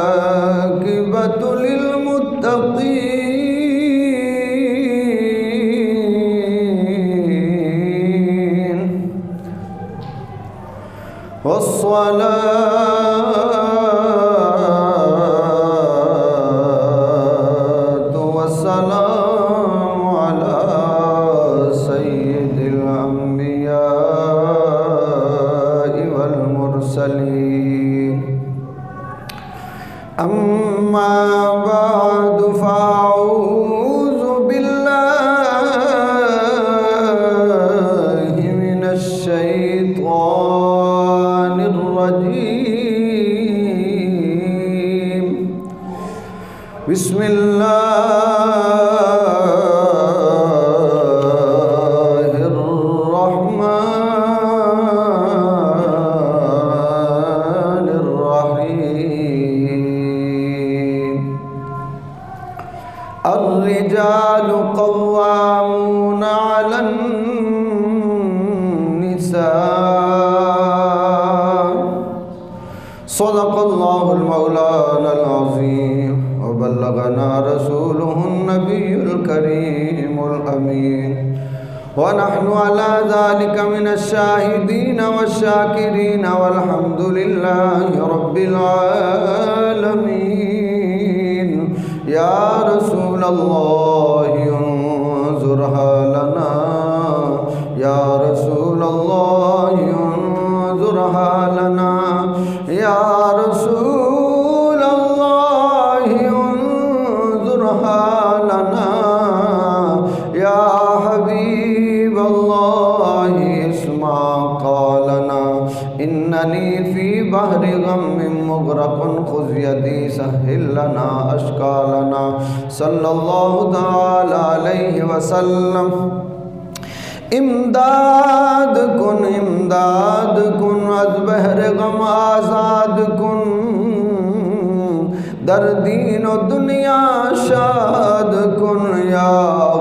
والعاقبة للمتقين والصلاة والسلام على سيد الأنبياء والمرسلين أما بعد فأعوذ بالله من الشيطان الرجيم بسم الله الرحمن الرحيم الرجال قوامون على النساء صدق الله المولانا العظيم وبلغنا رسوله النبي الكريم الأمين ونحن على ذلك من الشاهدين والشاكرين والحمد لله رب العالمين يا رسول الله انظرها لنا يا رسول الله انظرها لنا يا رسول الله انظرها لنا يا حبيب الله اسمع قالنا إنني في بحر غم مغرق خذ يدي سهل لنا أشكالنا صلى الله تعالى عليه وسلم امداد کن از بحر غم آزاد کن در دین و دنیا شاد کن یا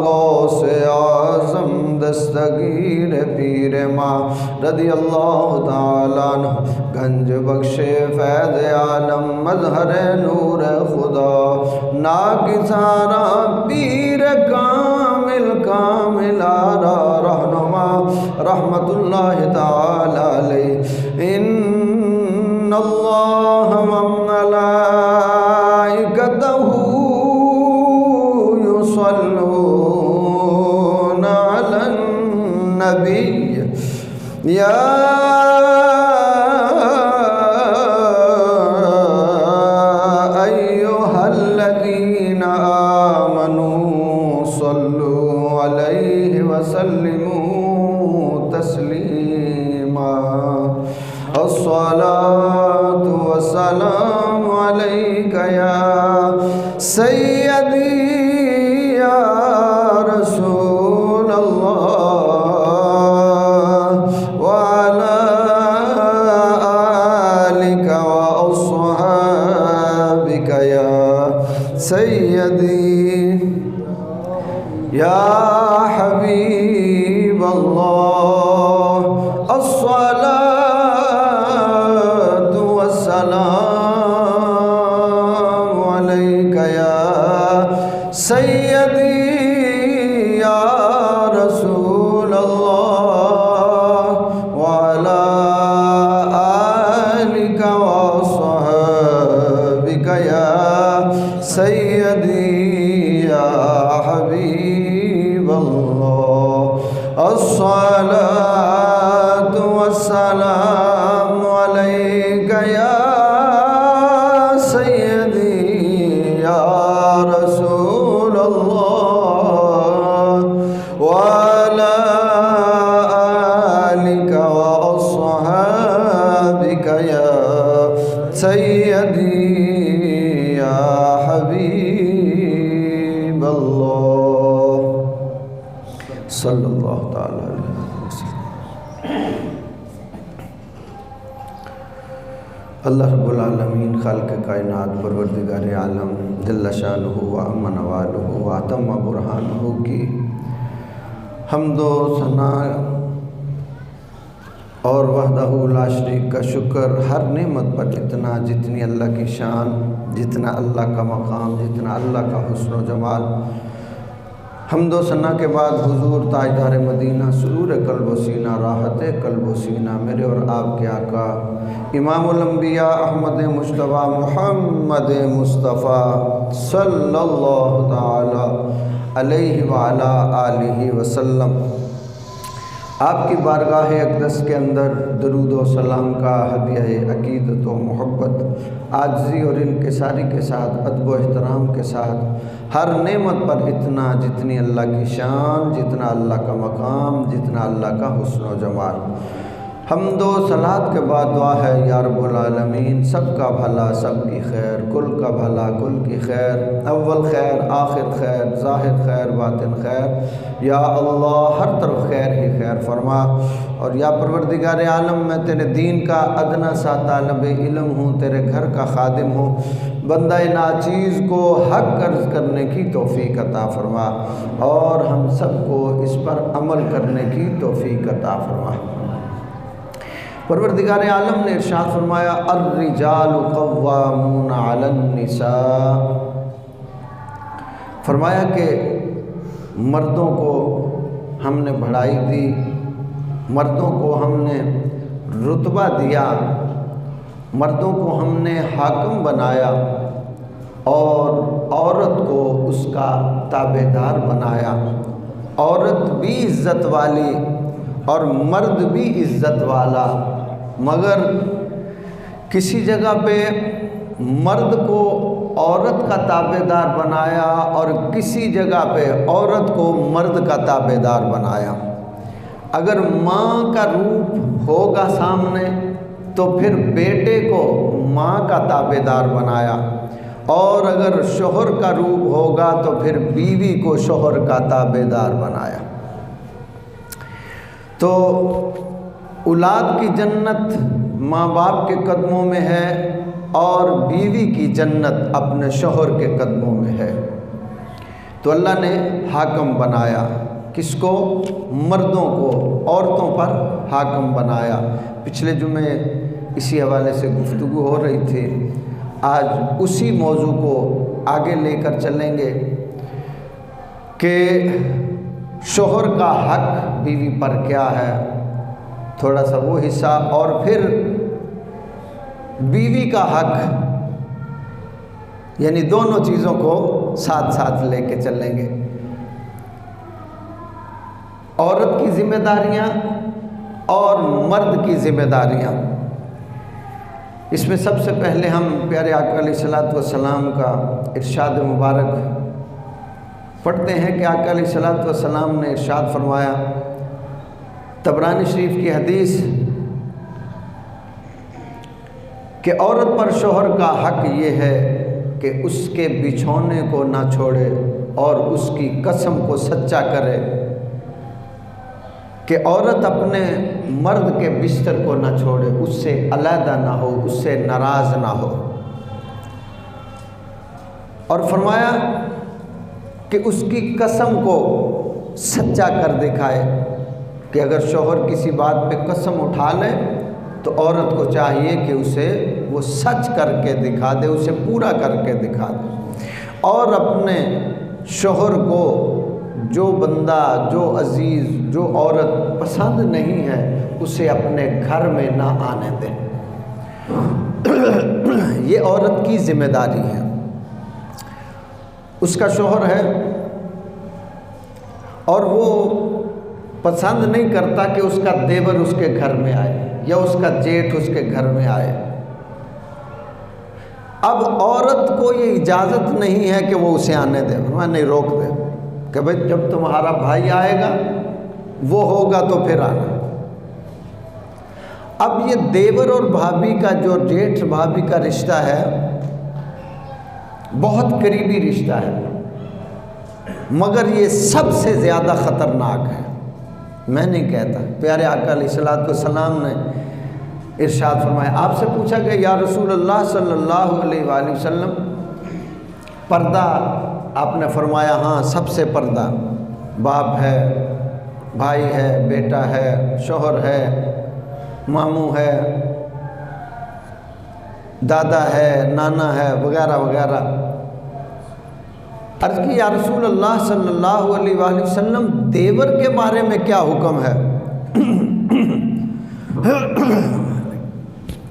غوث اعظم دستگیر پیر ماں رضی اللہ تعالیٰ عنہ گنج بخش فیض عالم مظہر نور خدا ناکسارا پیر کامل آرا رہنما رحمت اللہ تعالی علیہ ان اللہ وملائکتہ یصلون علی النبی یا ایہا الذین آمنوا صلوا علیہ وسلموا تسلیما الصلاة والسلام علیک یا سیدی یا رسول اللہ وعلى آلک وأصحابک یا سیدی یا حبیب اللہ الصلاة والسلام علیک یا سیدی یا رسول اللہ وعلى آلک وصحبک یا سیدی یا حبیب اللہ الصلاة والسلام علیک یا سیدی یا رسول اللہ وعلى آلک وأصحابک یا سیدی یا حبیب اللہ صلی اللہ تعالی علیہ وسلم۔ اللہ رب العالمین خالق کائنات پروردگار عالم جل شانہ و امن والہ و اتم برہانہ کی حمد و ثنا اور وحدہ لا شریک کا شکر ہر نعمت پر اتنا جتنی اللہ کی شان، جتنا اللہ کا مقام، جتنا اللہ کا حسن و جمال۔ حمد و ثنا کے بعد حضور تاجدار مدینہ، سرور قلب و سینہ، راحت قلب و سینہ، میرے اور آپ کے آقا امام الانبیاء احمد مجتبیٰ محمد مصطفیٰ صلی اللہ تعالی علیہ وعلا آلہ وسلم، آپ کی بارگاہ اقدس کے اندر درود و سلام کا ہدیہ عقیدت و محبت، عاجزی اور انکساری کے ساتھ، ادب و احترام کے ساتھ، ہر نعمت پر اتنا جتنی اللہ کی شان، جتنا اللہ کا مقام، جتنا اللہ کا حسن و جمال۔ حمد و صلات کے بعد دعا ہے یا رب العالمین، سب کا بھلا سب کی خیر، کل کا بھلا کل کی خیر، اول خیر آخر خیر، ظاہر خیر باطن خیر، یا اللہ ہر طرف خیر ہی خیر فرما۔ اور یا پروردگار عالم، میں تیرے دین کا ادنا سا طالب علم ہوں، تیرے گھر کا خادم ہوں، بندہ ناچیز کو حق عرض کرنے کی توفیق عطا فرما، اور ہم سب کو اس پر عمل کرنے کی توفیق عطا فرما۔ پروردگار عالم نے ارشاد فرمایا الرجال قوامون علی النساء، فرمایا کہ مردوں کو ہم نے بڑھائی دی، مردوں کو ہم نے رتبہ دیا، مردوں کو ہم نے حاکم بنایا، اور عورت کو اس کا تابعدار بنایا۔ عورت بھی عزت والی اور مرد بھی عزت والا، مگر کسی جگہ پہ مرد کو عورت کا تابعدار بنایا اور کسی جگہ پہ عورت کو مرد کا تابعدار بنایا۔ اگر ماں کا روپ ہوگا سامنے تو پھر بیٹے کو ماں کا تابعدار بنایا، اور اگر شوہر کا روپ ہوگا تو پھر بیوی کو شوہر کا تابعدار بنایا۔ تو اولاد کی جنت ماں باپ کے قدموں میں ہے، اور بیوی کی جنت اپنے شوہر کے قدموں میں ہے۔ تو اللہ نے حاکم بنایا کس کو؟ مردوں کو، عورتوں پر حاکم بنایا۔ پچھلے جمعے اسی حوالے سے گفتگو ہو رہی تھی، آج اسی موضوع کو آگے لے کر چلیں گے کہ شوہر کا حق بیوی پر کیا ہے، تھوڑا سا وہ حصہ، اور پھر بیوی کا حق، یعنی دونوں چیزوں کو ساتھ ساتھ لے کے چلیں گے۔ عورت کی ذمہ داریاں اور مرد کی ذمہ داریاں۔ اس میں سب سے پہلے ہم پیارے آقا علیہ الصلوۃ والسلام کا ارشاد مبارک پڑھتے ہیں کہ آقا علیہ الصلوۃ والسلام نے ارشاد فرمایا، طبرانی شریف کی حدیث، کہ عورت پر شوہر کا حق یہ ہے کہ اس کے بچھونے کو نہ چھوڑے اور اس کی قسم کو سچا کرے، کہ عورت اپنے مرد کے بستر کو نہ چھوڑے، اس سے علیحدہ نہ ہو، اس سے ناراض نہ ہو، اور فرمایا کہ اس کی قسم کو سچا کر دکھائے، کہ اگر شوہر کسی بات پہ قسم اٹھا لے تو عورت کو چاہیے کہ اسے وہ سچ کر کے دکھا دے، اسے پورا کر کے دکھا دے، اور اپنے شوہر کو جو بندہ، جو عزیز، جو عورت پسند نہیں ہے اسے اپنے گھر میں نہ آنے دے۔ یہ عورت کی ذمہ داری ہے۔ اس کا شوہر ہے اور وہ پسند نہیں کرتا کہ اس کا دیور اس کے گھر میں آئے یا اس کا جیٹھ اس کے گھر میں آئے۔ اب عورت کو یہ اجازت نہیں ہے کہ وہ اسے آنے دے، میں نہیں روک دے کہ بھئی جب تمہارا بھائی آئے گا وہ ہوگا تو پھر آنا۔ اب یہ دیور اور بھابھی کا، جو جیٹھ بھابھی کا رشتہ ہے، بہت قریبی رشتہ ہے، مگر یہ سب سے زیادہ خطرناک ہے۔ میں نہیں کہتا، پیارے آقا علیہ الصلوۃ والسلام نے ارشاد فرمایا، آپ سے پوچھا کہ یا رسول اللہ صلی اللہ علیہ وآلہ وسلم، پردہ آپ نے فرمایا ہاں سب سے پردہ باپ ہے، بھائی ہے، بیٹا ہے، شوہر ہے، ماموں ہے، دادا ہے، نانا ہے، وغیرہ وغیرہ۔ عرض کی یا رسول اللہ صلی اللہ علیہ وآلہ وسلم دیور کے بارے میں کیا حکم ہے؟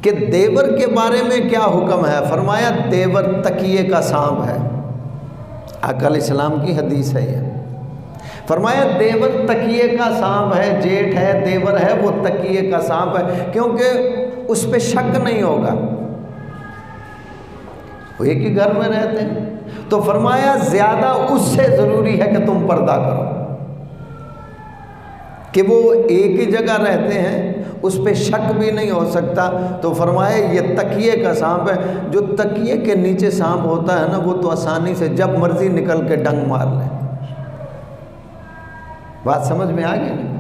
کہ دیور کے بارے میں کیا حکم ہے؟ فرمایا دیور تکیے کا سانپ ہے۔ آقا علیہ السلام کی حدیث ہے یہ۔ فرمایا دیور تکیے کا سانپ ہے، جیٹھ ہے، دیور ہے، وہ تکیے کا سانپ ہے، کیونکہ اس پہ شک نہیں ہوگا، وہ ایک ہی گھر میں رہتے ہیں۔ تو فرمایا زیادہ اس سے ضروری ہے کہ تم پردہ کرو، کہ وہ ایک ہی جگہ رہتے ہیں، اس پہ شک بھی نہیں ہو سکتا۔ تو فرمایا یہ تکیے کا سانپ ہے۔ جو تکیے کے نیچے سانپ ہوتا ہے نا، وہ تو آسانی سے جب مرضی نکل کے ڈنگ مار لے۔ بات سمجھ میں آ گئی نا؟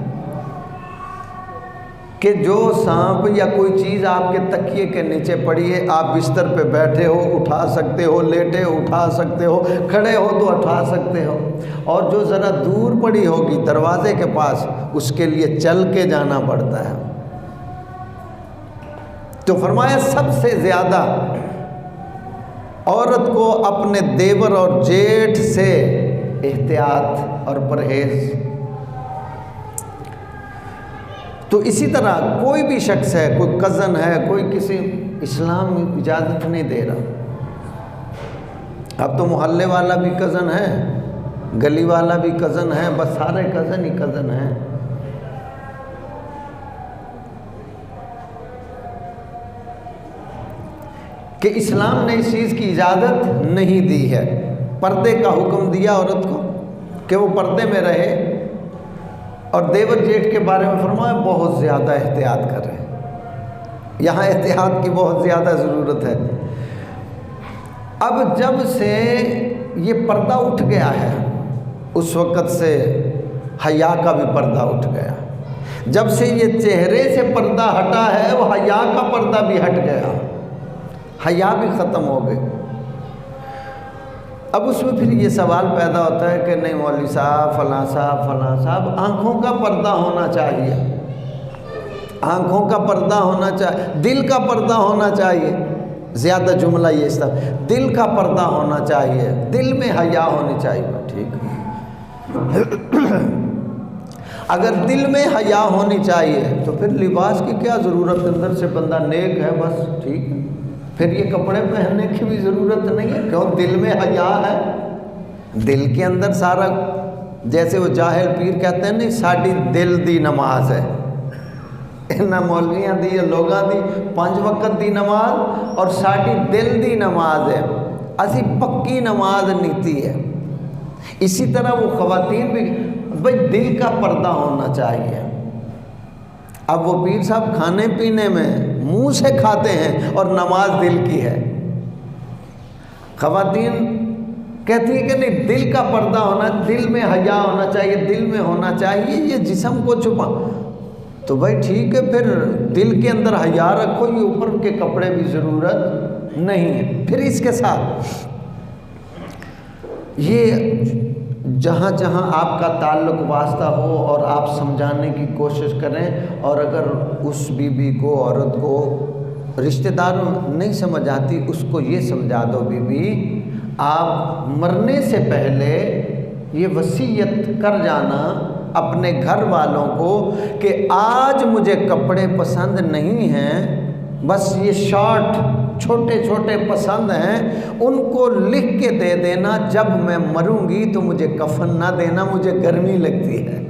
کہ جو سانپ یا کوئی چیز آپ کے تکیے کے نیچے پڑی ہے، آپ بستر پہ بیٹھے ہو اٹھا سکتے ہو، لیٹے ہو اٹھا سکتے ہو، کھڑے ہو تو اٹھا سکتے ہو، اور جو ذرا دور پڑی ہوگی دروازے کے پاس، اس کے لیے چل کے جانا پڑتا ہے۔ تو فرمایا سب سے زیادہ عورت کو اپنے دیور اور جیٹھ سے احتیاط اور پرہیز۔ تو اسی طرح کوئی بھی شخص ہے، کوئی کزن ہے، کوئی کسی، اسلام اجازت نہیں دے رہا۔ اب تو محلے والا بھی کزن ہے، گلی والا بھی کزن ہے، بس سارے کزن ہی کزن ہیں۔ کہ اسلام نے اس چیز کی اجازت نہیں دی ہے۔ پردے کا حکم دیا عورت کو کہ وہ پردے میں رہے، اور دیور جیٹھ کے بارے میں فرمایا بہت زیادہ احتیاط کریں۔ یہاں احتیاط کی بہت زیادہ ضرورت ہے۔ اب جب سے یہ پردہ اٹھ گیا ہے، اس وقت سے حیا کا بھی پردہ اٹھ گیا۔ جب سے یہ چہرے سے پردہ ہٹا ہے، وہ حیا کا پردہ بھی ہٹ گیا، حیا بھی ختم ہو گئی۔ اب اس میں پھر یہ سوال پیدا ہوتا ہے کہ نہیں مولوی صاحب، فلاں صاحب، فلاں صاحب، آنکھوں کا پردہ ہونا چاہیے، آنکھوں کا پردہ ہونا چاہیے، دل کا پردہ ہونا چاہیے۔ زیادہ جملہ یہ اس طرح، دل کا پردہ ہونا چاہیے، دل میں حیا ہونی چاہیے۔ ٹھیک ہے، اگر دل میں حیا ہونی چاہیے تو پھر لباس کی کیا ضرورت؟ اندر سے بندہ نیک ہے، بس ٹھیک ہے، پھر یہ کپڑے پہننے کی بھی ضرورت نہیں ہے، کیوں؟ دل میں حیا ہے، دل کے اندر سارا، جیسے وہ جاہل پیر کہتے ہیں نہیں، ساڑی دل دی نماز ہے، انہاں مولویاں دی لوگاں دی 5 وقت دی نماز اور ساڑی دل دی نماز ہے، اسی پکی نماز نیتی ہے۔ اسی طرح وہ خواتین بھی، بھئی دل کا پردہ ہونا چاہیے۔ اب وہ پیر صاحب کھانے پینے میں منہ سے کھاتے ہیں اور نماز دل کی ہے۔ خواتین کہتی ہے کہ نہیں، دل کا پردہ ہونا، دل میں حیا ہونا چاہیے، دل میں ہونا چاہیے، یہ جسم کو چھپا۔ تو بھائی ٹھیک ہے، پھر دل کے اندر حیا رکھو، یہ اوپر کے کپڑے بھی ضرورت نہیں ہے۔ پھر اس کے ساتھ یہ جہاں جہاں آپ کا تعلق واسطہ ہو اور آپ سمجھانے کی کوشش کریں، اور اگر اس بیوی کو، عورت کو، رشتہ داروں نہیں سمجھ آتی، اس کو یہ سمجھا دو، بیوی آپ مرنے سے پہلے یہ وصیت کر جانا اپنے گھر والوں کو کہ آج مجھے کپڑے پسند نہیں ہیں، بس یہ شارٹ چھوٹے چھوٹے پسند ہیں، ان کو لکھ کے دے دینا، جب میں مروں گی تو مجھے کفن نہ دینا، مجھے گرمی لگتی ہے،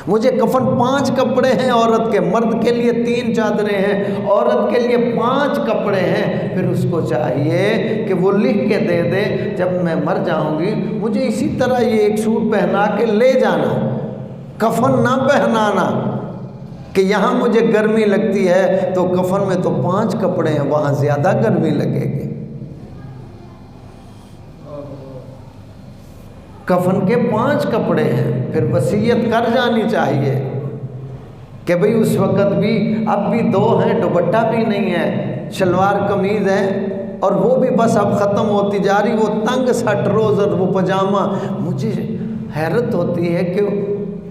مجھے کفن 5 کپڑے ہیں عورت کے، مرد کے لیے 3 چادریں ہیں، عورت کے لیے 5 کپڑے ہیں، پھر اس کو چاہیے کہ وہ لکھ کے دے دے، جب میں مر جاؤں گی مجھے اسی طرح یہ ایک سوٹ پہنا کے لے جانا، کفن نہ پہنانا کہ یہاں مجھے گرمی لگتی ہے تو کفن میں تو 5 کپڑے ہیں، وہاں زیادہ گرمی لگے گی۔ کفن کے 5 کپڑے ہیں، پھر وصیت کر جانی چاہیے کہ بھئی اس وقت بھی، اب بھی 2 ہیں، دوپٹہ بھی نہیں ہے، شلوار قمیض ہے، اور وہ بھی بس اب ختم ہوتی جا رہی، وہ تنگ سا ٹروزر، وہ پجامہ۔ مجھے حیرت ہوتی ہے کہ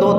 2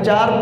4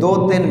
2 3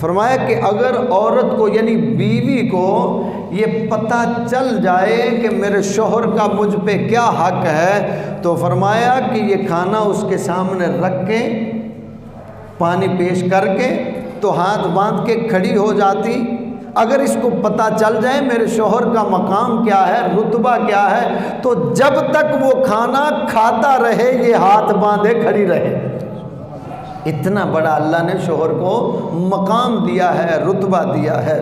فرمایا کہ اگر عورت کو یعنی بیوی کو یہ پتہ چل جائے کہ میرے شوہر کا مجھ پہ کیا حق ہے، تو فرمایا کہ یہ کھانا اس کے سامنے رکھ کے پانی پیش کر کے تو ہاتھ باندھ کے کھڑی ہو جاتی۔ اگر اس کو پتہ چل جائے میرے شوہر کا مقام کیا ہے، رتبہ کیا ہے، تو جب تک وہ کھانا کھاتا رہے یہ ہاتھ باندھے کھڑی رہے۔ اتنا بڑا اللہ نے شوہر کو مقام دیا ہے، رتبہ دیا ہے۔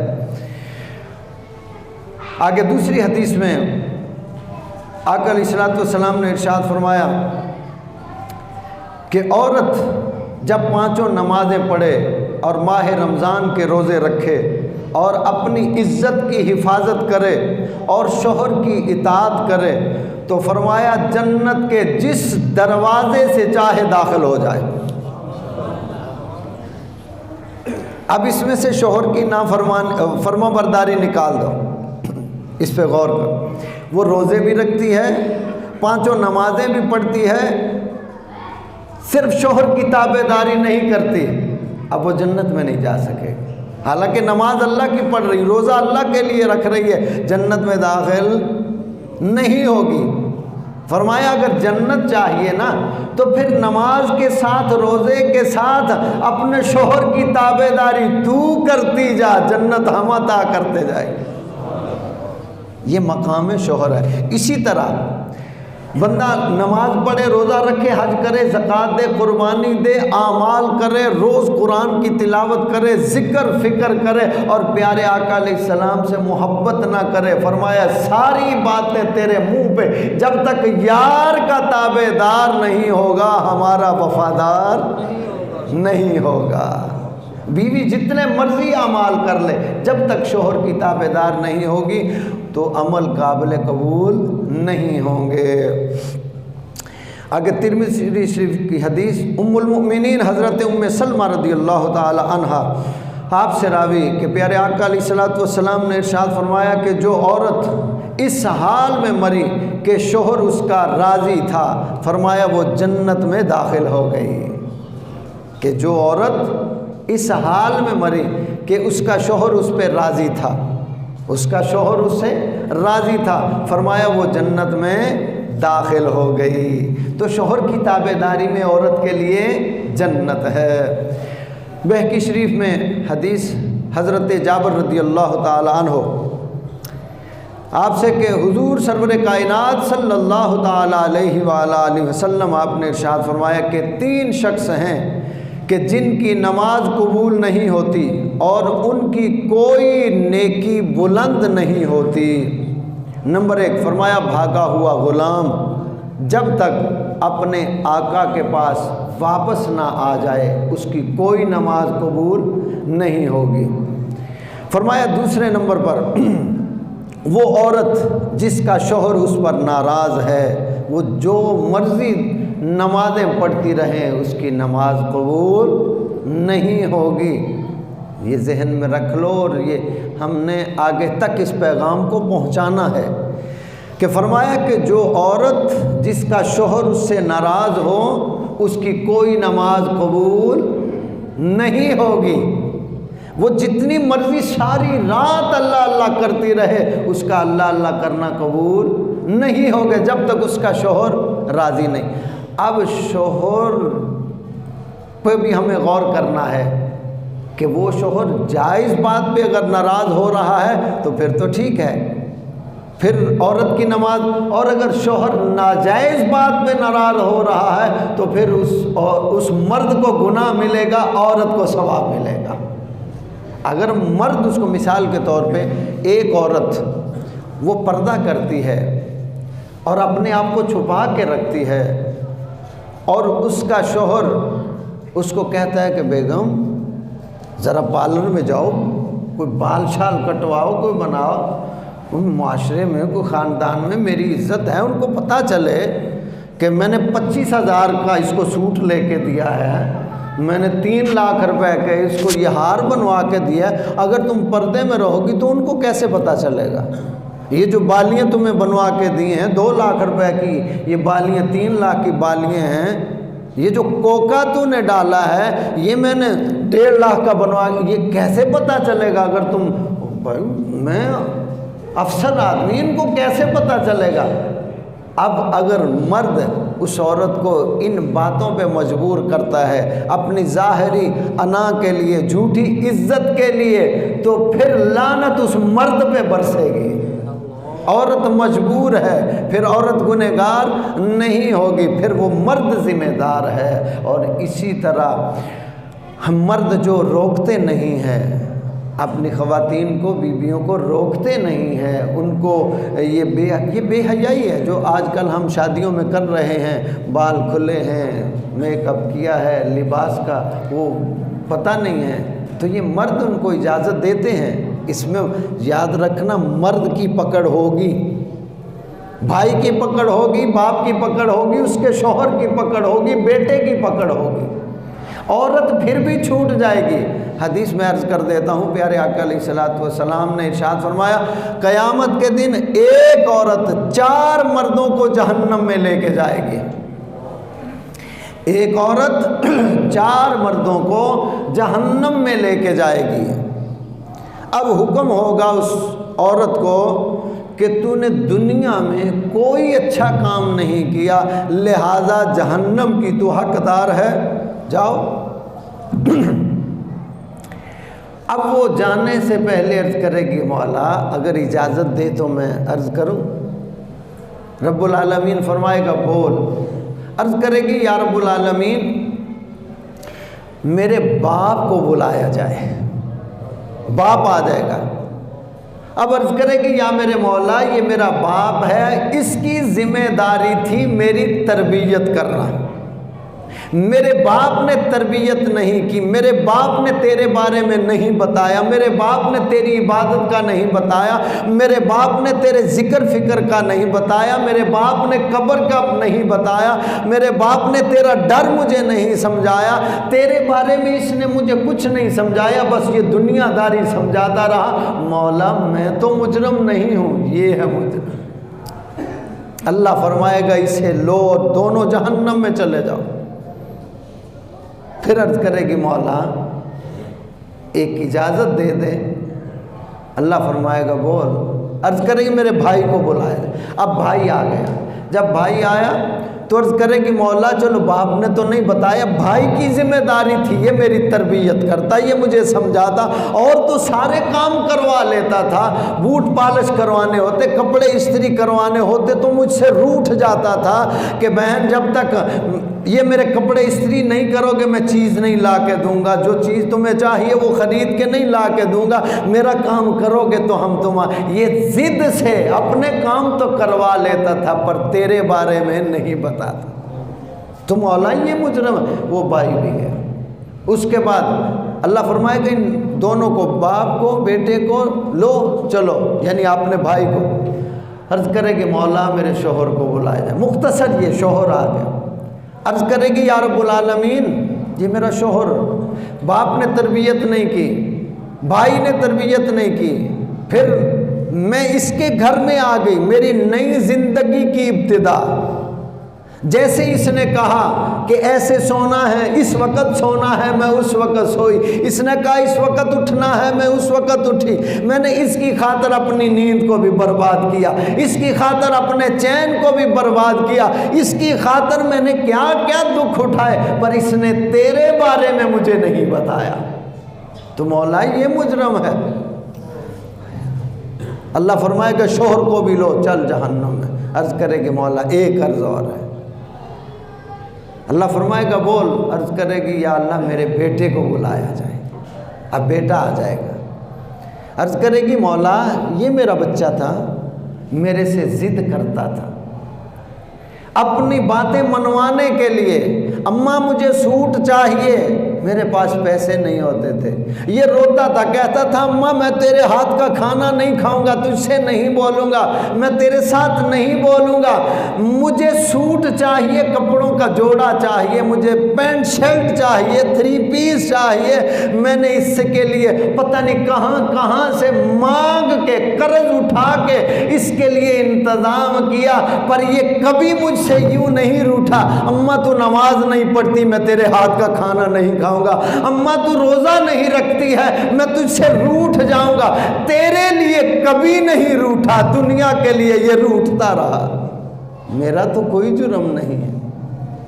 آگے دوسری حدیث میں آقا علیہ الصلوۃ والسلام نے ارشاد فرمایا کہ عورت جب 5 نمازیں پڑھے اور ماہ رمضان کے روزے رکھے اور اپنی عزت کی حفاظت کرے اور شوہر کی اطاعت کرے تو فرمایا جنت کے جس دروازے سے چاہے داخل ہو جائے۔ اب اس میں سے شوہر کی فرما برداری نکال دو، اس پہ غور کر۔ وہ روزے بھی رکھتی ہے، 5 نمازیں بھی پڑھتی ہے، صرف شوہر کی تابع داری نہیں کرتی، اب وہ جنت میں نہیں جا سکے۔ حالانکہ نماز اللہ کی پڑھ رہی، روزہ اللہ کے لیے رکھ رہی ہے، جنت میں داخل نہیں ہوگی۔ فرمایا اگر جنت چاہیے نا تو پھر نماز کے ساتھ روزے کے ساتھ اپنے شوہر کی تابع داری تو کرتی جا، جنت ہم عطا کرتے جائے۔ یہ مقام شوہر ہے۔ اسی طرح بندہ نماز پڑھے، روزہ رکھے، حج کرے، زکوٰۃ دے، قربانی دے، اعمال کرے، روز قرآن کی تلاوت کرے، ذکر فکر کرے اور پیارے آقا علیہ السلام سے محبت نہ کرے، فرمایا ساری باتیں تیرے منہ پہ، جب تک یار کا تابع دار نہیں ہوگا ہمارا وفادار نہیں ہوگا۔ بیوی جتنے مرضی اعمال کر لے، جب تک شوہر کی تابع دار نہیں ہوگی تو عمل قابل قبول نہیں ہوں گے۔ آگے ترمذی شریف کی حدیث، ام المؤمنین حضرت ام سلمہ رضی اللہ تعالی عنہا آپ سے راوی کہ پیارے آقا علیہ الصلوۃ والسلام نے ارشاد فرمایا کہ جو عورت اس حال میں مری کہ شوہر اس کا راضی تھا، فرمایا وہ جنت میں داخل ہو گئی۔ کہ جو عورت اس حال میں مری کہ اس کا شوہر اس پہ راضی تھا، اس کا شوہر اس سے راضی تھا، فرمایا وہ جنت میں داخل ہو گئی۔ تو شوہر کی تابع داری میں عورت کے لیے جنت ہے۔ بہقی شریف میں حدیث حضرت جابر رضی اللہ تعالی عنہ آپ سے کہ حضور سرور کائنات صلی اللہ تعالی علیہ وآلہ وسلم آپ نے ارشاد فرمایا کہ 3 شخص ہیں کہ جن کی نماز قبول نہیں ہوتی اور ان کی کوئی نیکی بلند نہیں ہوتی۔ نمبر 1 فرمایا بھاگا ہوا غلام جب تک اپنے آقا کے پاس واپس نہ آ جائے اس کی کوئی نماز قبول نہیں ہوگی۔ فرمایا دوسرے نمبر پر وہ عورت جس کا شوہر اس پر ناراض ہے، وہ جو مرضی نمازیں پڑھتی رہیں اس کی نماز قبول نہیں ہوگی۔ یہ ذہن میں رکھ لو اور یہ ہم نے آگے تک اس پیغام کو پہنچانا ہے کہ فرمایا کہ جو عورت جس کا شوہر اس سے ناراض ہو اس کی کوئی نماز قبول نہیں ہوگی۔ وہ جتنی مرضی ساری رات اللہ اللہ کرتی رہے اس کا اللہ اللہ کرنا قبول نہیں ہوگا جب تک اس کا شوہر راضی نہیں۔ اب شوہر پہ بھی ہمیں غور کرنا ہے کہ وہ شوہر جائز بات پہ اگر ناراض ہو رہا ہے تو پھر تو ٹھیک ہے، پھر عورت کی نماز، اور اگر شوہر ناجائز بات پہ ناراض ہو رہا ہے تو پھر اس مرد کو گناہ ملے گا، عورت کو ثواب ملے گا۔ اگر مرد اس کو مثال کے طور پہ ایک عورت وہ پردہ کرتی ہے اور اپنے آپ کو چھپا کے رکھتی ہے اور اس کا شوہر اس کو کہتا ہے کہ بیگم ذرا پارلر میں جاؤ، کوئی بال شال کٹواؤ، کوئی بناؤ، ان معاشرے میں کوئی خاندان میں میری عزت ہے، ان کو پتہ چلے کہ میں نے 25,000 کا اس کو سوٹ لے کے دیا ہے، میں نے 3 لاکھ روپے کا اس کو یہ ہار بنوا کے دیا ہے، اگر تم پردے میں رہو گی تو ان کو کیسے پتہ چلے گا؟ یہ جو بالیاں تمہیں بنوا کے دی ہیں 2 لاکھ روپے کی، یہ بالیاں 3 لاکھ کی بالیاں ہیں، یہ جو کوکا تو نے ڈالا ہے یہ میں نے 1.5 لاکھ کا بنوا، یہ کیسے پتہ چلے گا؟ اگر تم بھائی میں افسر آدمی، ان کو کیسے پتہ چلے گا؟ اب اگر مرد اس عورت کو ان باتوں پہ مجبور کرتا ہے اپنی ظاہری انا کے لیے، جھوٹی عزت کے لیے، تو پھر لعنت اس مرد پہ برسے گی۔ عورت مجبور ہے، پھر عورت گنہگار نہیں ہوگی، پھر وہ مرد ذمہ دار ہے۔ اور اسی طرح ہم مرد جو روکتے نہیں ہیں اپنی خواتین کو، بیویوں کو روکتے نہیں ہیں، ان کو یہ بے حیائی ہے جو آج کل ہم شادیوں میں کر رہے ہیں، بال کھلے ہیں، میک اپ کیا ہے، لباس کا وہ پتہ نہیں ہے، تو یہ مرد ان کو اجازت دیتے ہیں۔ اس میں یاد رکھنا مرد کی پکڑ ہوگی، بھائی کی پکڑ ہوگی، باپ کی پکڑ ہوگی، اس کے شوہر کی پکڑ ہوگی، بیٹے کی پکڑ ہوگی، عورت پھر بھی چھوٹ جائے گی۔ حدیث میں عرض کر دیتا ہوں، پیارے آقا علیہ الصلوۃ والسلام نے ارشاد فرمایا قیامت کے دن ایک عورت 4 مردوں کو جہنم میں لے کے جائے گی۔ ایک عورت 4 مردوں کو جہنم میں لے کے جائے گی۔ اب حکم ہوگا اس عورت کو کہ تو نے دنیا میں کوئی اچھا کام نہیں کیا، لہذا جہنم کی تو حقدار ہے، جاؤ۔ اب وہ جانے سے پہلے عرض کرے گی مولا اگر اجازت دے تو میں عرض کروں؟ رب العالمین فرمائے گا بول۔ عرض کرے گی یا رب العالمین میرے باپ کو بلایا جائے، باپ آ جائے گا۔ اب عرض کرے گی یا میرے مولا یہ میرا باپ ہے، اس کی ذمہ داری تھی میری تربیت کرنا، میرے باپ نے تربیت نہیں کی، میرے باپ نے تیرے بارے میں نہیں بتایا، میرے باپ نے تیری عبادت کا نہیں بتایا، میرے باپ نے تیرے ذکر فکر کا نہیں بتایا، میرے باپ نے قبر کا نہیں بتایا، میرے باپ نے تیرا ڈر مجھے نہیں سمجھایا، تیرے بارے میں اس نے مجھے کچھ نہیں سمجھایا، بس یہ دنیا داری سمجھاتا رہا۔ مولا میں تو مجرم نہیں ہوں، یہ ہے مجرم۔ اللہ فرمائے گا اسے لو اور دونوں جہنم میں چلے جاؤ۔ پھر عرض کرے گی مولا ایک اجازت دے دے۔ اللہ فرمائے گا بول۔ عرض کرے گی میرے بھائی کو بلایا۔ اب بھائی آ گیا، جب بھائی آیا تو عرض کرے گی مولا چلو باپ نے تو نہیں بتایا، بھائی کی ذمہ داری تھی، یہ میری تربیت کرتا، یہ مجھے سمجھاتا، اور تو سارے کام کروا لیتا تھا، بوٹ پالش کروانے ہوتے، کپڑے استری کروانے ہوتے تو مجھ سے روٹھ جاتا تھا کہ بہن جب تک یہ میرے کپڑے استری نہیں کرو گے میں چیز نہیں لا کے دوں گا، جو چیز تمہیں چاہیے وہ خرید کے نہیں لا کے دوں گا، میرا کام کرو گے تو ہم یہ ضد سے اپنے کام تو کروا لیتا تھا پر تیرے بارے میں نہیں بتاتا۔ تو مولا یہ مجرم وہ بھائی بھی ہے۔ اس کے بعد اللہ فرمائے کہ ان دونوں کو، باپ کو بیٹے کو لو چلو، یعنی آپ نے بھائی کو۔ عرض کرے کہ مولا میرے شوہر کو بلایا جائے۔ مختصر یہ شوہر آ گیا۔ عرض کرے گی یا رب العالمین یہ میرا شوہر، باپ نے تربیت نہیں کی، بھائی نے تربیت نہیں کی، پھر میں اس کے گھر میں آ گئی، میری نئی زندگی کی ابتدا۔ جیسے اس نے کہا کہ ایسے سونا ہے، اس وقت سونا ہے، میں اس وقت سوئی، اس نے کہا اس وقت اٹھنا ہے، میں اس وقت اٹھی، میں نے اس کی خاطر اپنی نیند کو بھی برباد کیا، اس کی خاطر اپنے چین کو بھی برباد کیا، اس کی خاطر میں نے کیا کیا دکھ اٹھائے، پر اس نے تیرے بارے میں مجھے نہیں بتایا۔ تو مولا یہ مجرم ہے۔ اللہ فرمائے کہ شوہر کو بھی لو چل جہنم میں۔ عرض کرے کہ مولا ایک عرض اور ہے۔ اللہ فرمائے گا بول۔ عرض کرے گی یا اللہ میرے بیٹے کو بلایا جائے۔ اب بیٹا آ جائے گا۔ عرض کرے گی مولا یہ میرا بچہ تھا، میرے سے ضد کرتا تھا، اپنی باتیں منوانے کے لیے، اماں مجھے سوٹ چاہیے، میرے پاس پیسے نہیں ہوتے تھے۔ یہ روتا تھا، کہتا تھا اماں میں تیرے ہاتھ کا کھانا نہیں کھاؤں گا، تجھ سے نہیں بولوں گا، میں تیرے ساتھ نہیں بولوں گا، مجھے سوٹ چاہیے، کپڑوں کا جوڑا چاہیے، مجھے پینٹ شرٹ چاہیے، 3 پیس چاہیے۔ میں نے اس کے لیے پتہ نہیں کہاں کہاں سے مانگ کے قرض اٹھا کے اس کے لیے انتظام کیا، پر یہ کبھی مجھ سے یوں نہیں روٹھا، اماں تو نماز نہیں پڑھتی، میں تیرے ہاتھ کا کھانا نہیں کھاؤں گا، اماں تو روزہ نہیں رکھتی ہے، میں تجھ سے روٹھ جاؤں گا۔ تیرے لیے کبھی نہیں روٹھا، دنیا کے لیے یہ روٹھتا رہا۔ میرا تو کوئی جرم نہیں ہے،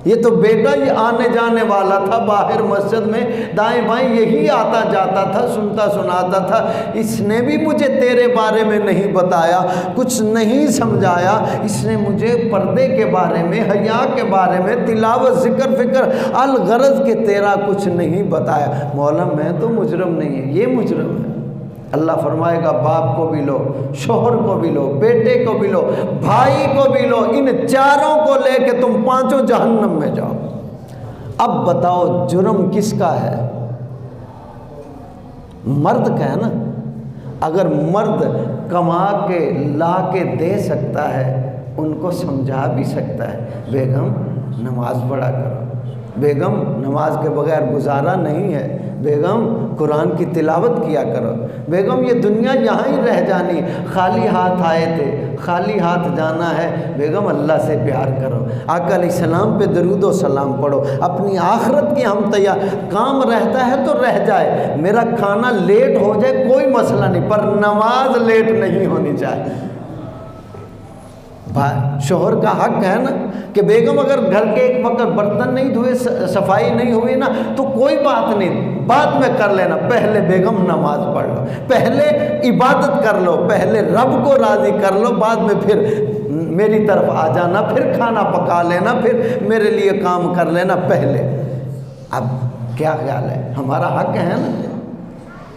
یہ تو بیٹا یہ آنے جانے والا تھا باہر مسجد میں، دائیں بائیں یہی آتا جاتا تھا، سنتا سناتا تھا، اس نے بھی مجھے تیرے بارے میں نہیں بتایا، کچھ نہیں سمجھایا، اس نے مجھے پردے کے بارے میں، حیا کے بارے میں، تلاوت، ذکر فکر، الغرض کہ تیرا کچھ نہیں بتایا۔ مولا میں تو مجرم نہیں ہے، یہ مجرم ہے۔ اللہ فرمائے گا باپ کو بھی لو، شوہر کو بھی لو، بیٹے کو بھی لو، بھائی کو بھی لو، ان چاروں کو لے کے تم 5 جہنم میں جاؤ۔ اب بتاؤ جرم کس کا ہے؟ مرد کا ہے نا۔ اگر مرد کما کے لا کے دے سکتا ہے، ان کو سمجھا بھی سکتا ہے، بیگم نماز پڑھا کرو، بیگم نماز کے بغیر گزارا نہیں ہے، بیگم قرآن کی تلاوت کیا کرو، بیگم یہ دنیا یہاں ہی رہ جانی، خالی ہاتھ آئے تھے، خالی ہاتھ جانا ہے، بیگم اللہ سے پیار کرو، آقا علیہ السلام پہ درود و سلام پڑھو، اپنی آخرت کی ہم تیار، کام رہتا ہے تو رہ جائے، میرا کھانا لیٹ ہو جائے کوئی مسئلہ نہیں، پر نماز لیٹ نہیں ہونی چاہیے۔ شوہر کا حق ہے نا کہ بیگم اگر گھر کے ایک وقت برتن نہیں دھوئے، صفائی نہیں ہوئی نا تو کوئی بات نہیں، بعد میں کر لینا، پہلے بیگم نماز پڑھ لو، پہلے عبادت کر لو، پہلے رب کو راضی کر لو، بعد میں پھر میری طرف آ جانا، پھر کھانا پکا لینا، پھر میرے لیے کام کر لینا پہلے۔ اب کیا خیال ہے؟ ہمارا حق ہے نا۔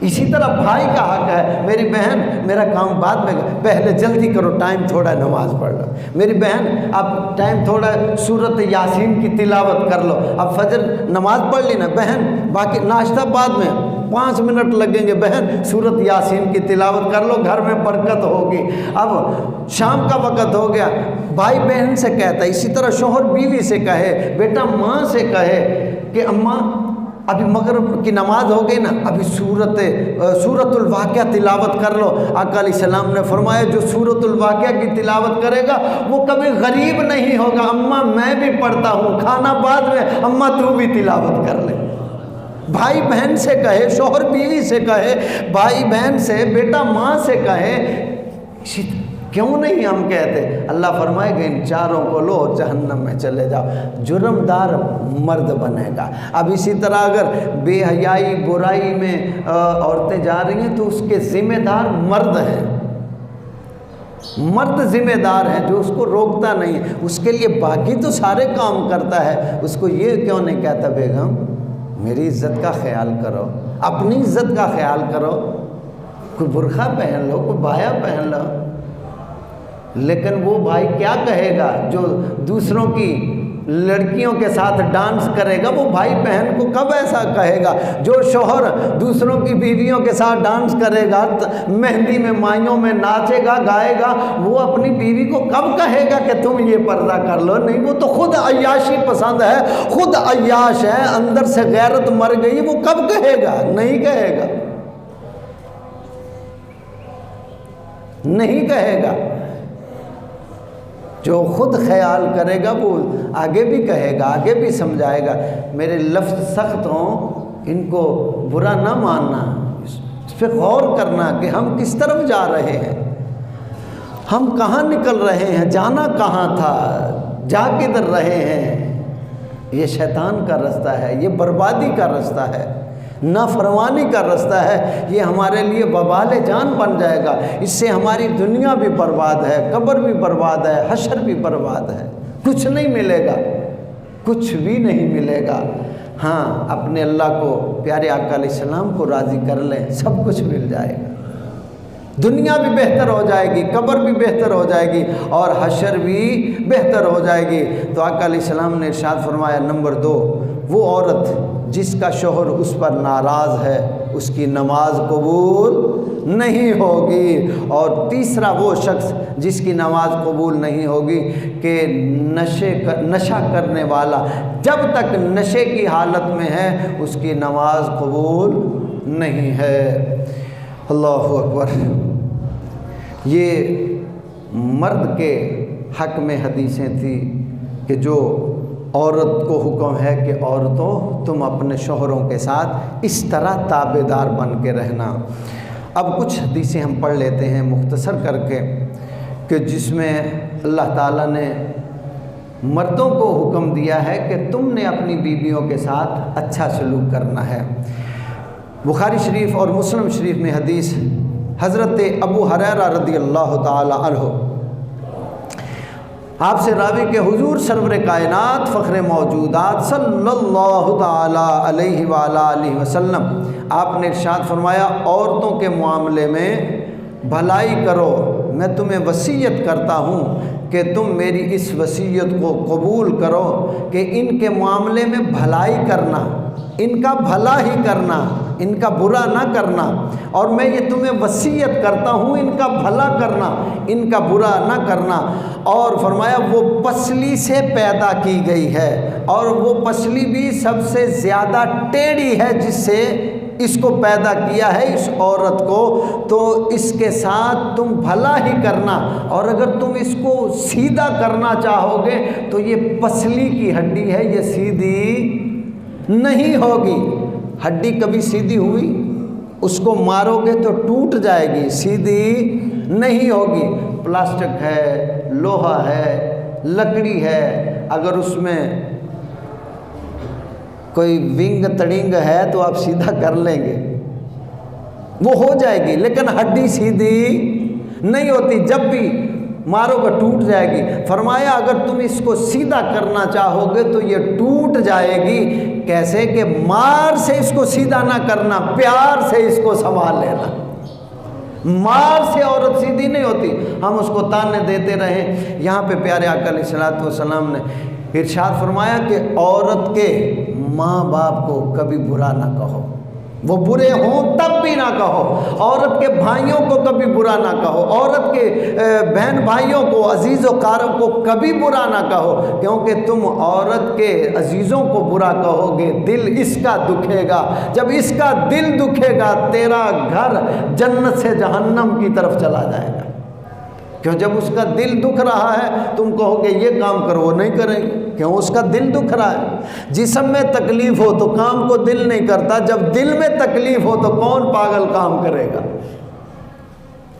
اسی طرح بھائی کا حق ہے، میری بہن میرا کام بعد میں، پہلے جلدی کرو، ٹائم تھوڑا نماز پڑھ لو، میری بہن اب ٹائم تھوڑا سورت یاسین کی تلاوت کر لو، اب فجر نماز پڑھ لی نا بہن، باقی ناشتہ بعد میں 5 منٹ لگیں گے، بہن سورت یاسین کی تلاوت کر لو، گھر میں برکت ہوگی۔ اب شام کا وقت ہو گیا، بھائی بہن سے کہتا ہے، اسی طرح شوہر بیوی سے کہے، بیٹا ماں سے کہے کہ اماں ابھی مغرب کی نماز ہو گئی نا، ابھی سورت الواقعہ تلاوت کر لو۔ آقا علیہ السلام نے فرمایا جو سورت الواقعہ کی تلاوت کرے گا وہ کبھی غریب نہیں ہوگا۔ اماں میں بھی پڑھتا ہوں، کھانا بعد میں، اماں تو بھی تلاوت کر لے۔ بھائی بہن سے کہے، شوہر بیوی سے کہے، بھائی بہن سے، بیٹا ماں سے کہے، کیوں نہیں ہم کہتے؟ اللہ فرمائے گا ان چاروں کو لو اور جہنم میں چلے جاؤ، جرم دار مرد بنے گا۔ اب اسی طرح اگر بے حیائی برائی میں عورتیں جا رہی ہیں تو اس کے ذمہ دار مرد ہیں، مرد ذمہ دار ہے جو اس کو روکتا نہیں، اس کے لیے باقی تو سارے کام کرتا ہے، اس کو یہ کیوں نہیں کہتا بیگم میری عزت کا خیال کرو، اپنی عزت کا خیال کرو، کوئی برقع پہن لو، کوئی بایا پہن لو۔ لیکن وہ بھائی کیا کہے گا جو دوسروں کی لڑکیوں کے ساتھ ڈانس کرے گا؟ وہ بھائی بہن کو کب ایسا کہے گا؟ جو شوہر دوسروں کی بیویوں کے ساتھ ڈانس کرے گا، مہندی میں مائیوں میں ناچے گا گائے گا، وہ اپنی بیوی کو کب کہے گا کہ تم یہ پردہ کر لو؟ نہیں، وہ تو خود عیاشی پسند ہے، خود عیاش ہے، اندر سے غیرت مر گئی، وہ کب کہے گا؟ نہیں کہے گا، نہیں کہے گا۔ جو خود خیال کرے گا وہ آگے بھی کہے گا، آگے بھی سمجھائے گا۔ میرے لفظ سخت ہوں، ان کو برا نہ ماننا، اس پہ غور کرنا کہ ہم کس طرف جا رہے ہیں، ہم کہاں نکل رہے ہیں، جانا کہاں تھا، جا کدھر رہے ہیں۔ یہ شیطان کا رستہ ہے، یہ بربادی کا رستہ ہے، نافرمانی کا رستہ ہے، یہ ہمارے لیے وبال جان بن جائے گا۔ اس سے ہماری دنیا بھی برباد ہے، قبر بھی برباد ہے، حشر بھی برباد ہے، کچھ نہیں ملے گا، کچھ بھی نہیں ملے گا۔ ہاں، اپنے اللہ کو، پیارے آقا علیہ السلام کو راضی کر لیں، سب کچھ مل جائے گا، دنیا بھی بہتر ہو جائے گی، قبر بھی بہتر ہو جائے گی، اور حشر بھی بہتر ہو جائے گی۔ تو آقا علیہ السلام نے ارشاد فرمایا نمبر 2، وہ عورت جس کا شوہر اس پر ناراض ہے اس کی نماز قبول نہیں ہوگی۔ اور تیسرا وہ شخص جس کی نماز قبول نہیں ہوگی کہ نشہ کرنے والا جب تک نشے کی حالت میں ہے اس کی نماز قبول نہیں ہے۔ اللہ اکبر۔ یہ مرد کے حق میں حدیثیں تھیں کہ جو عورت کو حکم ہے کہ عورتوں تم اپنے شوہروں کے ساتھ اس طرح تابع دار بن کے رہنا۔ اب کچھ حدیثیں ہم پڑھ لیتے ہیں مختصر کر کے کہ جس میں اللہ تعالیٰ نے مردوں کو حکم دیا ہے کہ تم نے اپنی بیویوں کے ساتھ اچھا سلوک کرنا ہے۔ بخاری شریف اور مسلم شریف میں حدیث حضرت ابو ہریرہ رضی اللہ تعالی عنہ آپ سے راوی کہ حضور سرور کائنات فخر موجودات صلی اللہ تعالی علیہ وآلہ وسلم آپ نے ارشاد فرمایا عورتوں کے معاملے میں بھلائی کرو، میں تمہیں وصیت کرتا ہوں کہ تم میری اس وصیت کو قبول کرو کہ ان کے معاملے میں بھلائی کرنا، ان کا بھلا ہی کرنا، ان کا برا نہ کرنا، اور میں یہ تمہیں وصیت کرتا ہوں ان کا بھلا کرنا، ان کا برا نہ کرنا۔ اور فرمایا وہ پسلی سے پیدا کی گئی ہے اور وہ پسلی بھی سب سے زیادہ ٹیڑھی ہے جس سے اس کو پیدا کیا ہے اس عورت کو، تو اس کے ساتھ تم بھلا ہی کرنا، اور اگر تم اس کو سیدھا کرنا چاہو گے تو یہ پسلی کی ہڈی ہے، یہ سیدھی نہیں ہوگی۔ ہڈی کبھی سیدھی ہوئی؟ اس کو مارو گے تو ٹوٹ جائے گی، سیدھی نہیں ہوگی۔ پلاسٹک ہے، لوہا ہے، لکڑی ہے، اگر اس میں کوئی ونگ تڑنگ ہے تو آپ سیدھا کر لیں گے، وہ ہو جائے گی، لیکن ہڈی سیدھی نہیں ہوتی، جب بھی مارو گے ٹوٹ جائے گی۔ فرمایا اگر تم اس کو سیدھا کرنا چاہو گے تو یہ ٹوٹ جائے گی۔ کیسے کہ مار سے اس کو سیدھا نہ کرنا، پیار سے اس کو سنبھال لینا۔ مار سے عورت سیدھی نہیں ہوتی، ہم اس کو تانے دیتے رہیں۔ یہاں پہ پیارے آقا علیہ الصلوۃ والسلام نے ارشاد فرمایا کہ عورت کے ماں باپ کو کبھی برا نہ کہو، وہ برے ہوں تب بھی نہ کہو، عورت کے بھائیوں کو کبھی برا نہ کہو، عورت کے بہن بھائیوں کو، عزیز و قارب کو کبھی برا نہ کہو، کیونکہ تم عورت کے عزیزوں کو برا کہو گے دل اس کا دکھے گا، جب اس کا دل دکھے گا تیرا گھر جنت سے جہنم کی طرف چلا جائے گا۔ کیوں؟ جب اس کا دل دکھ رہا ہے تم کہو گے یہ کام کرو، وہ نہیں کریں گے، کیوں؟ اس کا دل دکھ رہا ہے۔ جسم میں تکلیف ہو تو کام کو دل نہیں کرتا، جب دل میں تکلیف ہو تو کون پاگل کام کرے گا؟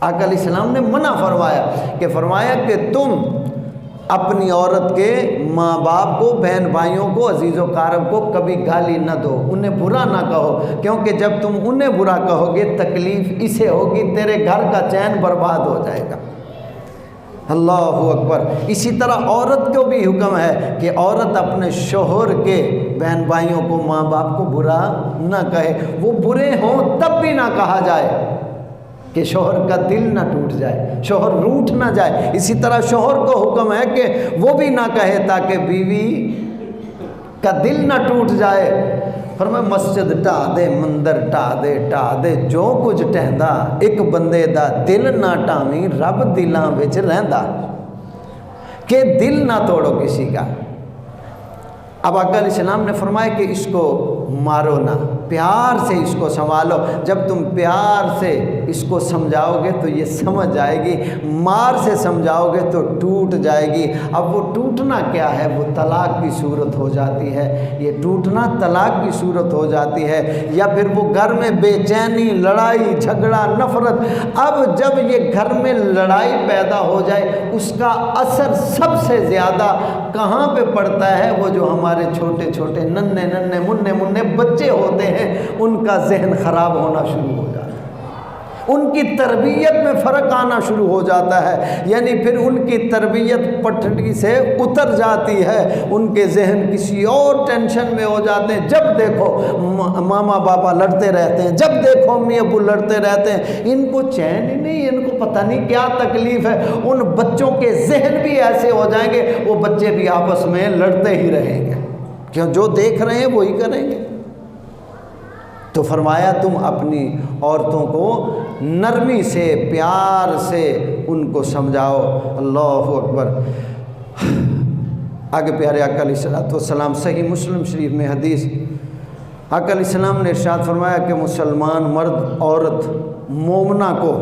آقا علیہ السلام نے منع فرمایا کہ تم اپنی عورت کے ماں باپ کو، بہن بھائیوں کو، عزیز و قارب کو کبھی گالی نہ دو، انہیں برا نہ کہو، کیونکہ جب تم انہیں برا کہو گے تکلیف اسے ہوگی، تیرے گھر کا چین برباد ہو جائے گا۔ اللہ اکبر۔ اسی طرح عورت کو بھی حکم ہے کہ عورت اپنے شوہر کے بہن بھائیوں کو، ماں باپ کو برا نہ کہے، وہ برے ہوں تب بھی نہ کہا جائے کہ شوہر کا دل نہ ٹوٹ جائے، شوہر روٹھ نہ جائے۔ اسی طرح شوہر کو حکم ہے کہ وہ بھی نہ کہے تاکہ بیوی کا دل نہ ٹوٹ جائے۔ فرمایا مسجد ٹا دے، مندر ٹا دے جو کچھ ٹہندا، ایک بندے دا دل نہ ٹاویں، رب دلاں وچ رہندا، کہ دل نہ توڑو کسی کا۔ اب آقا علیہ السلام نے فرمایا کہ اس کو مارو نہ، پیار سے اس کو سنبھالو، جب تم پیار سے اس کو سمجھاؤ گے تو یہ سمجھ جائے گی، مار سے سمجھاؤ گے تو ٹوٹ جائے گی۔ اب وہ ٹوٹنا کیا ہے؟ وہ طلاق کی صورت ہو جاتی ہے، یہ ٹوٹنا طلاق کی صورت ہو جاتی ہے، یا پھر وہ گھر میں بے چینی، لڑائی جھگڑا، نفرت۔ اب جب یہ گھر میں لڑائی پیدا ہو جائے اس کا اثر سب سے زیادہ کہاں پہ پڑتا ہے؟ وہ جو ہمارے چھوٹے چھوٹے ننھے ننھے مننے بچے ہوتے ہیں، ان کا ذہن خراب ہونا شروع ہو جاتا ہے، ان کی تربیت میں فرق آنا شروع ہو جاتا ہے، یعنی پھر ان کی تربیت پٹڑی سے اتر جاتی ہے، ان کے ذہن کسی اور ٹینشن میں ہو جاتے ہیں۔ جب دیکھو ماما بابا لڑتے رہتے ہیں، جب دیکھو امی ابو لڑتے رہتے ہیں، ان کو چین ہی نہیں، ان کو پتہ نہیں کیا تکلیف ہے۔ ان بچوں کے ذہن بھی ایسے ہو جائیں گے، وہ بچے بھی آپس میں لڑتے ہی رہیں گے، کیوں؟ جو دیکھ رہے ہیں وہی کریں گے۔ تو فرمایا تم اپنی عورتوں کو نرمی سے پیار سے ان کو سمجھاؤ۔ اللہ اکبر۔ آگے پیارے آقا علیہ السلام صحیح مسلم شریف میں حدیث، آقا علیہ السلام نے ارشاد فرمایا کہ مسلمان مرد عورت مومنہ کو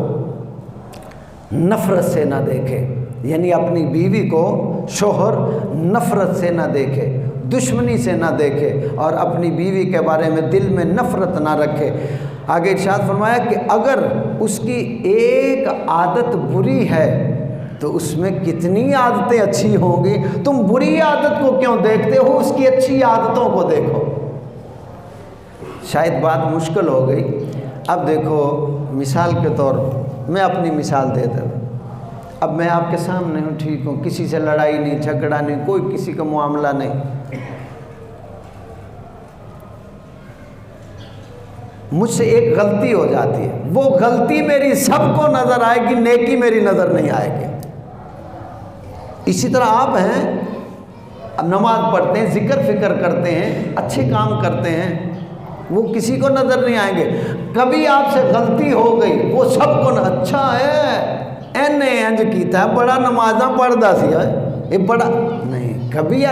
نفرت سے نہ دیکھے، یعنی اپنی بیوی کو شوہر نفرت سے نہ دیکھے، دشمنی سے نہ دیکھے اور اپنی بیوی کے بارے میں دل میں نفرت نہ رکھے۔ آگے ارشاد فرمایا کہ اگر اس کی ایک عادت بری ہے تو اس میں کتنی عادتیں اچھی ہوں گی، تم بری عادت کو کیوں دیکھتے ہو، اس کی اچھی عادتوں کو دیکھو۔ شاید بات مشکل ہو گئی۔ اب دیکھو مثال کے طور میں اپنی مثال دیتا ہوں۔ اب میں آپ کے سامنے ہوں، ٹھیک ہوں، کسی سے لڑائی نہیں، جھگڑا نہیں، کوئی کسی کا معاملہ نہیں، مجھ سے ایک غلطی ہو جاتی ہے، وہ غلطی میری سب کو نظر آئے گی، نیکی میری نظر نہیں آئے گی۔ اسی طرح آپ ہیں، نماز پڑھتے ہیں، ذکر فکر کرتے ہیں، اچھے کام کرتے ہیں، وہ کسی کو نظر نہیں آئیں گے۔ کبھی آپ سے غلطی ہو گئی، وہ سب کو اچھا ہے اینے انج کیتا ہے، بڑا نمازاں پڑھدا سی ہے، یہ بڑا نہیں، کبھی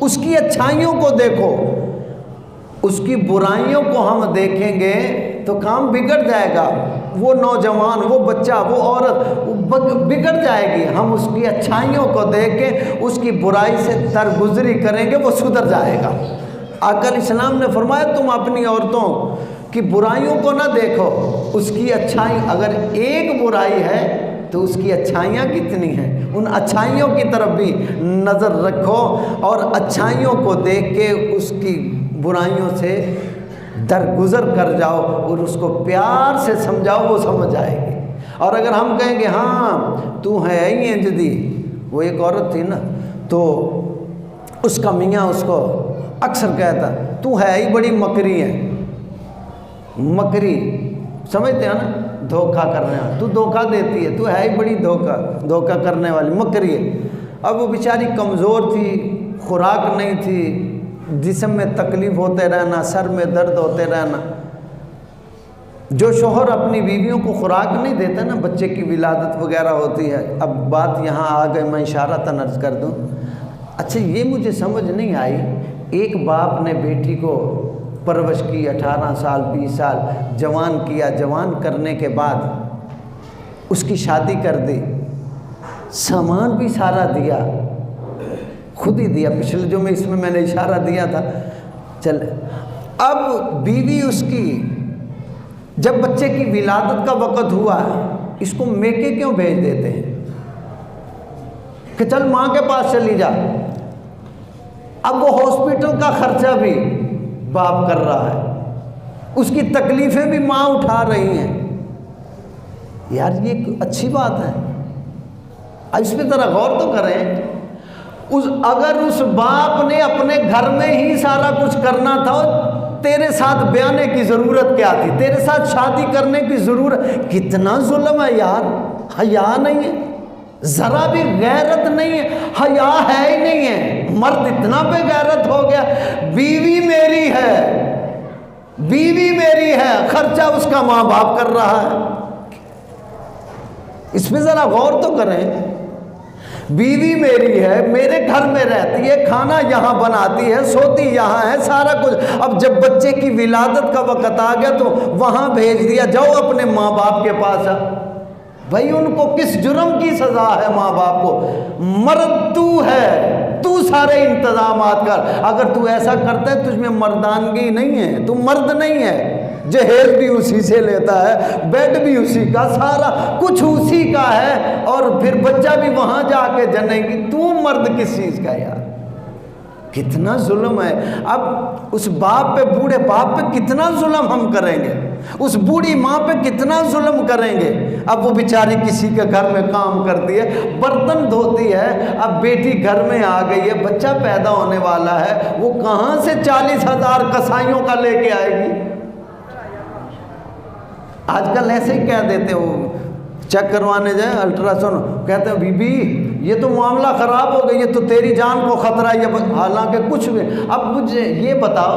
اس کی اچھائیوں کو دیکھو، اس کی برائیوں کو ہم دیکھیں گے تو کام بگڑ جائے گا۔ وہ نوجوان، وہ بچہ، وہ عورت وہ بگڑ جائے گی۔ ہم اس کی اچھائیوں کو دیکھ کے اس کی برائی سے درگزری کریں گے، وہ سدھر جائے گا۔ آقا علیہ السلام نے فرمایا تم اپنی عورتوں کی برائیوں کو نہ دیکھو، اس کی اچھائی، اگر ایک برائی ہے تو اس کی اچھائیاں کتنی ہیں، ان اچھائیوں کی طرف بھی نظر رکھو اور اچھائیوں کو دیکھ کے اس کی برائیوں سے درگزر کر جاؤ اور اس کو پیار سے سمجھاؤ، وہ سمجھ آئے گی۔ اور اگر ہم کہیں گے ہاں تو ہے ہی انج دی، وہ ایک عورت تھی نا، تو اس کا میاں اس کو اکثر کہتا تو ہے ہی بڑی مکری ہے، مکری سمجھتے ہیں نا، دھوکہ کرنے والی، تو دھوکہ دیتی ہے، تو ہے ہی بڑی دھوکہ کرنے والی، مکری ہے۔ اب وہ بیچاری کمزور تھی، خوراک نہیں تھی، جسم میں تکلیف ہوتے رہنا، سر میں درد ہوتے رہنا۔ جو شوہر اپنی بیویوں کو خوراک نہیں دیتا نا، بچے کی ولادت وغیرہ ہوتی ہے۔ اب بات یہاں آ گئے، میں اشارتاً عرض کر دوں، اچھا یہ مجھے سمجھ نہیں آئی، ایک باپ نے بیٹی کو پرورش کی، 18 سال 20 سال جوان کیا، جوان کرنے کے بعد اس کی شادی کر دی، سامان بھی سارا دیا، خود ہی دیا، پچھلے جو میں اس میں نے اشارہ دیا تھا، چل اب بیوی اس کی جب بچے کی ولادت کا وقت ہوا، اس کو میکے کیوں بھیج دیتے ہیں کہ چل ماں کے پاس چلی جا۔ اب وہ ہاسپٹل کا خرچہ بھی باپ کر رہا ہے، اس کی تکلیفیں بھی ماں اٹھا رہی ہیں۔ یار یہ اچھی بات ہے، اس پہ ذرا غور تو کریں۔ اگر اس باپ نے اپنے گھر میں ہی سارا کچھ کرنا تھا، تیرے ساتھ بیانے کی ضرورت کیا تھی، تیرے ساتھ شادی کرنے کی ضرورت، کتنا ظلم ہے یار، حیا نہیں ہے، ذرا بھی غیرت نہیں ہے، حیا ہے ہی نہیں ہے، مرد اتنا بے غیرت ہو گیا، بیوی میری ہے، بیوی میری ہے، خرچہ اس کا ماں باپ کر رہا ہے۔ اس پہ ذرا غور تو کریں، بیوی میری ہے، میرے گھر میں رہتی ہے، کھانا یہاں بناتی ہے، سوتی یہاں ہے، سارا کچھ۔ اب جب بچے کی ولادت کا وقت آ گیا تو وہاں بھیج دیا، جاؤ اپنے ماں باپ کے پاس۔ بھائی ان کو کس جرم کی سزا ہے ماں باپ کو؟ مرد تو ہے، تو سارے انتظامات کر۔ اگر تو ایسا کرتا ہے تجھ میں مردانگی نہیں ہے، تو مرد نہیں ہے۔ جہیز بھی اسی سے لیتا ہے، بیڈ بھی اسی کا، سارا کچھ اسی کا ہے، اور پھر بچہ بھی وہاں جا کے جنے گی، تو مرد کس چیز کا یار؟ کتنا ظلم ہے۔ اب اس باپ پہ، بوڑھے باپ پہ کتنا ظلم ہم کریں گے، اس بوڑھی ماں پہ کتنا ظلم کریں گے۔ اب وہ بیچاری کسی کے گھر میں کام کرتی ہے، برتن دھوتی ہے، اب بیٹی گھر میں آ گئی ہے، بچہ پیدا ہونے والا ہے، وہ کہاں سے 40,000 کسائیوں کا لے کے آئے گی؟ آج کل ایسے ہی کہہ دیتے ہو، چیک کروانے جائیں الٹرا ساؤنڈ، کہتے ہیں بی بی یہ تو معاملہ خراب ہو گیا، یہ تو تیری جان کو خطرہ ہے، حالانکہ کچھ بھی۔ اب مجھے یہ بتاؤ،